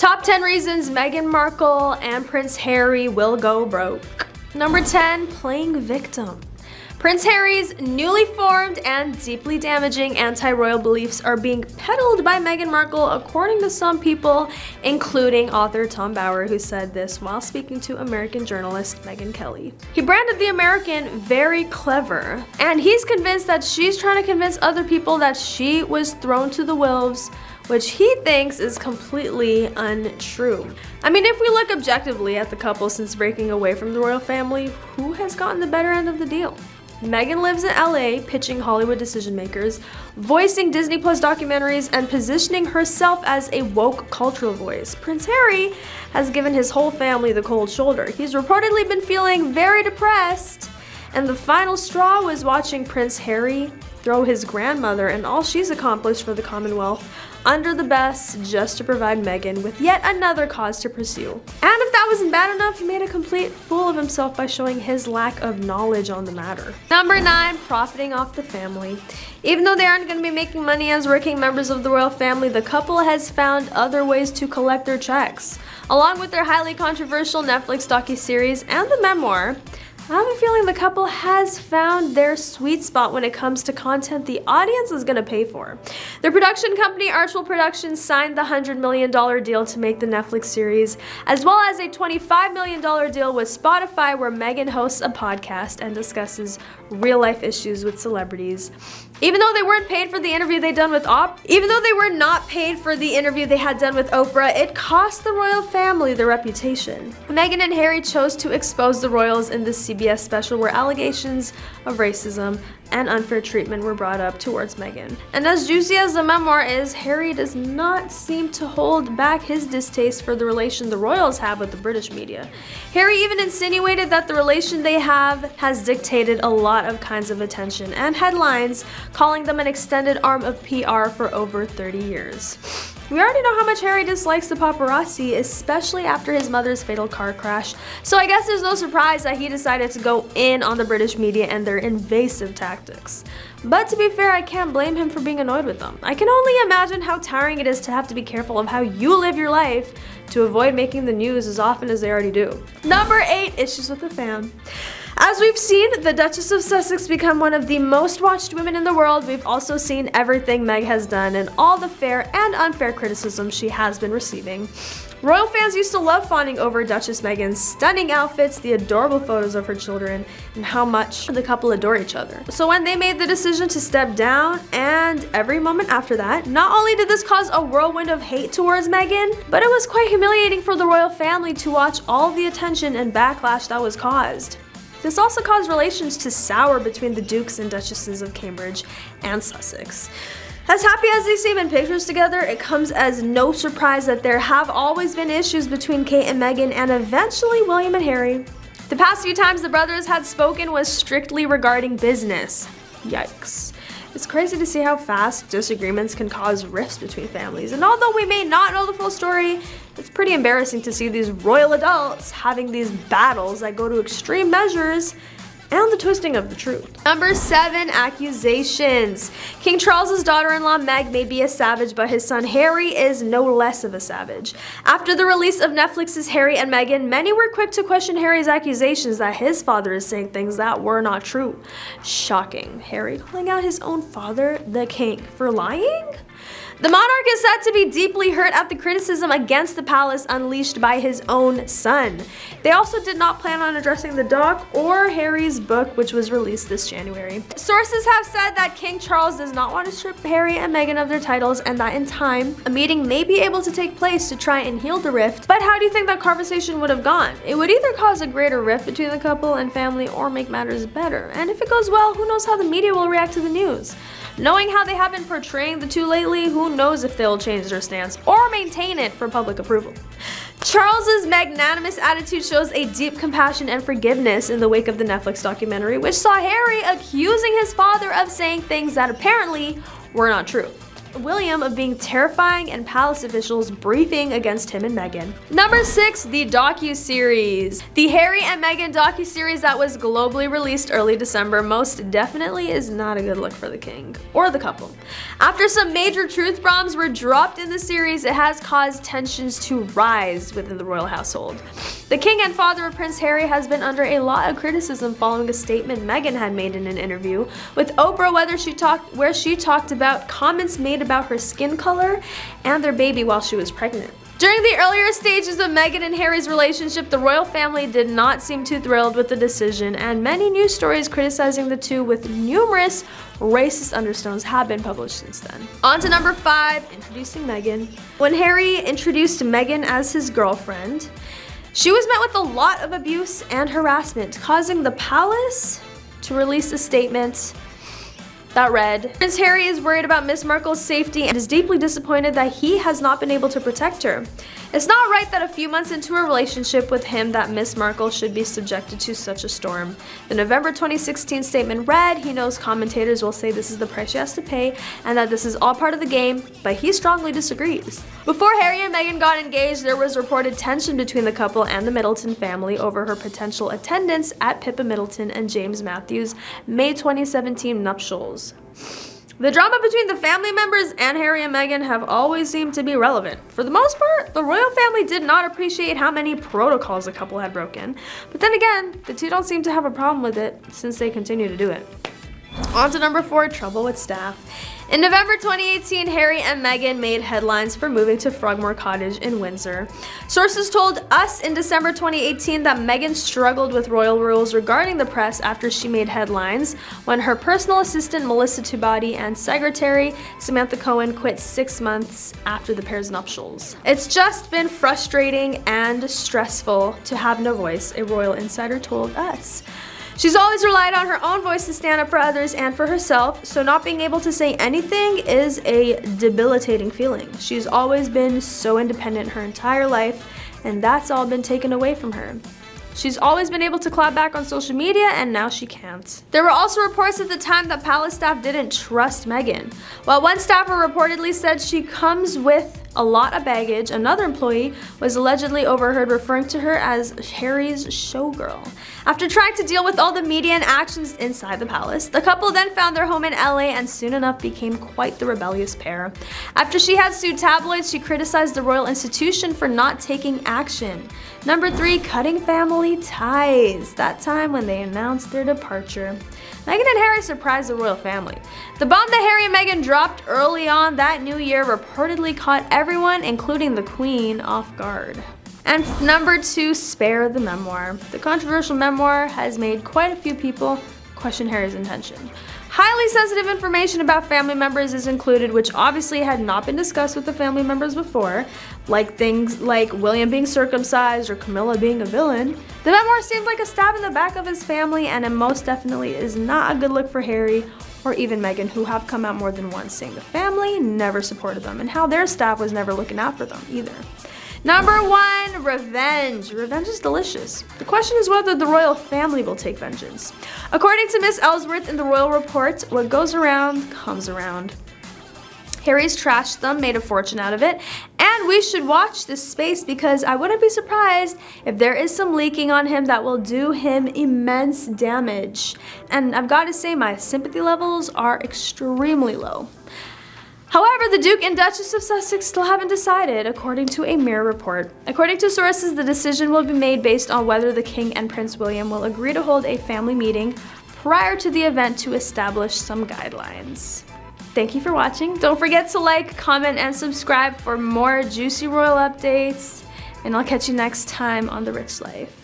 Top 10 reasons Meghan Markle and Prince Harry will go broke. Number 10, playing victim. Prince Harry's newly formed and deeply damaging anti-royal beliefs are being peddled by Meghan Markle, according to some people, including author Tom Bauer, who said this while speaking to American journalist Megyn Kelly. He branded the American very clever, and he's convinced that she's trying to convince other people that she was thrown to the wolves, which he thinks is completely untrue. I mean, if we look objectively at the couple since breaking away from the royal family, who has gotten the better end of the deal? Meghan lives in LA, pitching Hollywood decision makers, voicing Disney Plus documentaries, and positioning herself as a woke cultural voice. Prince Harry has given his whole family the cold shoulder. He's reportedly been feeling very depressed, and the final straw was watching Prince Harry throw his grandmother and all she's accomplished for the Commonwealth under the bus just to provide Meghan with yet another cause to pursue. And if that wasn't bad enough, he made a complete fool of himself by showing his lack of knowledge on the matter. Number 9, profiting off the family. Even though they aren't going to be making money as working members of the royal family, the couple has found other ways to collect their checks. Along with their highly controversial Netflix docu-series and the memoir, I have a feeling the couple has found their sweet spot when it comes to content the audience is going to pay for. Their production company, Archwell Productions, signed the $100 million deal to make the Netflix series, as well as a $25 million deal with Spotify, where Meghan hosts a podcast and discusses real-life issues with celebrities. Even though they weren't paid for the interview they had done with Oprah, it cost the royal family their reputation. Meghan and Harry chose to expose the royals in this CBS special, where allegations of racism and unfair treatment were brought up towards Meghan. And as juicy as the memoir is, Harry does not seem to hold back his distaste for the relation the royals have with the British media. Harry even insinuated that the relation they have has dictated a lot of kinds of attention and headlines, calling them an extended arm of PR for over 30 years. We already know how much Harry dislikes the paparazzi, especially after his mother's fatal car crash, so I guess there's no surprise that he decided to go in on the British media and their invasive tactics. But to be fair, I can't blame him for being annoyed with them. I can only imagine how tiring it is to have to be careful of how you live your life to avoid making the news as often as they already do. Number 8, issues with the fam. As we've seen the Duchess of Sussex become one of the most watched women in the world, we've also seen everything Meg has done and all the fair and unfair criticism she has been receiving. Royal fans used to love fawning over Duchess Meghan's stunning outfits, the adorable photos of her children, and how much the couple adore each other. So when they made the decision to step down, and every moment after that, not only did this cause a whirlwind of hate towards Meghan, but it was quite humiliating for the royal family to watch all the attention and backlash that was caused. This also caused relations to sour between the dukes and duchesses of Cambridge and Sussex. As happy as they seem in pictures together, it comes as no surprise that there have always been issues between Kate and Meghan, and eventually William and Harry. The past few times the brothers had spoken was strictly regarding business. Yikes. It's crazy to see how fast disagreements can cause rifts between families, and although we may not know the full story, it's pretty embarrassing to see these royal adults having these battles that go to extreme measures and the twisting of the truth. Number 7, accusations. King Charles's daughter-in-law Meg may be a savage, but his son Harry is no less of a savage. After the release of Netflix's Harry and Meghan, many were quick to question Harry's accusations that his father is saying things that were not true. Shocking. Harry calling out his own father, the king, for lying? The monarch is said to be deeply hurt at the criticism against the palace unleashed by his own son. They also did not plan on addressing the doc or Harry's book, which was released this January. Sources have said that King Charles does not want to strip Harry and Meghan of their titles, and that in time, a meeting may be able to take place to try and heal the rift. But how do you think that conversation would have gone? It would either cause a greater rift between the couple and family or make matters better. And if it goes well, who knows how the media will react to the news? Knowing how they have been portraying the two lately, who knows if they'll change their stance or maintain it for public approval. Charles's magnanimous attitude shows a deep compassion and forgiveness in the wake of the Netflix documentary, which saw Harry accusing his father of saying things that apparently were not true. William of being terrifying and palace officials briefing against him and Meghan. Number 6, the docu-series. The Harry and Meghan docu-series that was globally released early December most definitely is not a good look for the king or the couple. After some major truth bombs were dropped in the series, it has caused tensions to rise within the royal household. The king and father of Prince Harry has been under a lot of criticism following a statement Meghan had made in an interview with Oprah where she talked about comments made about her skin color and their baby while she was pregnant. During the earlier stages of Meghan and Harry's relationship, the royal family did not seem too thrilled with the decision, and many news stories criticizing the two with numerous racist undertones have been published since then. On to number 5, introducing Meghan. When Harry introduced Meghan as his girlfriend, she was met with a lot of abuse and harassment, causing the palace to release a statement that read, Prince Harry is worried about Miss Markle's safety and is deeply disappointed that he has not been able to protect her. It's not right that a few months into a relationship with him that Miss Markle should be subjected to such a storm. The November 2016 statement read, he knows commentators will say this is the price she has to pay and that this is all part of the game, but he strongly disagrees. Before Harry and Meghan got engaged, there was reported tension between the couple and the Middleton family over her potential attendance at Pippa Middleton and James Matthews' May 2017 nuptials. The drama between the family members and Harry and Meghan have always seemed to be relevant. For the most part, the royal family did not appreciate how many protocols the couple had broken. But then again, the two don't seem to have a problem with it since they continue to do it. On to number 4, trouble with staff. In November 2018, Harry and Meghan made headlines for moving to Frogmore Cottage in Windsor. Sources told us in December 2018 that Meghan struggled with royal rules regarding the press after she made headlines when her personal assistant Melissa Tubati and secretary Samantha Cohen quit 6 months after the pair's nuptials. It's just been frustrating and stressful to have no voice, a royal insider told us. She's always relied on her own voice to stand up for others and for herself, so not being able to say anything is a debilitating feeling. She's always been so independent her entire life, and that's all been taken away from her. She's always been able to clap back on social media, and now she can't. There were also reports at the time that palace staff didn't trust Meghan. While one staffer reportedly said she comes with a lot of baggage, another employee was allegedly overheard referring to her as Harry's showgirl. After trying to deal with all the media and actions inside the palace, the couple then found their home in LA and soon enough became quite the rebellious pair. After she had sued tabloids, she criticized the royal institution for not taking action. Number 3, cutting family ties. That time when they announced their departure. Meghan and Harry surprised the royal family. The bomb that Harry and Meghan dropped early on that new year reportedly caught everyone, including the Queen, off guard. And number 2, spare the memoir. The controversial memoir has made quite a few people question Harry's intention. Highly sensitive information about family members is included, which obviously had not been discussed with the family members before, like things like William being circumcised or Camilla being a villain. The memoir seemed like a stab in the back of his family, and it most definitely is not a good look for Harry or even Meghan, who have come out more than once saying the family never supported them and how their staff was never looking out for them either. Number 1, revenge. Revenge is delicious. The question is whether the royal family will take vengeance. According to Miss Ellsworth in the Royal Report, what goes around comes around. Harry's trashed them, made a fortune out of it, and we should watch this space because I wouldn't be surprised if there is some leaking on him that will do him immense damage. And I've got to say, my sympathy levels are extremely low. However, the Duke and Duchess of Sussex still haven't decided, according to a Mirror report. According to sources, the decision will be made based on whether the King and Prince William will agree to hold a family meeting prior to the event to establish some guidelines. Thank you for watching. Don't forget to like, comment, and subscribe for more juicy royal updates, and I'll catch you next time on The Rich Life.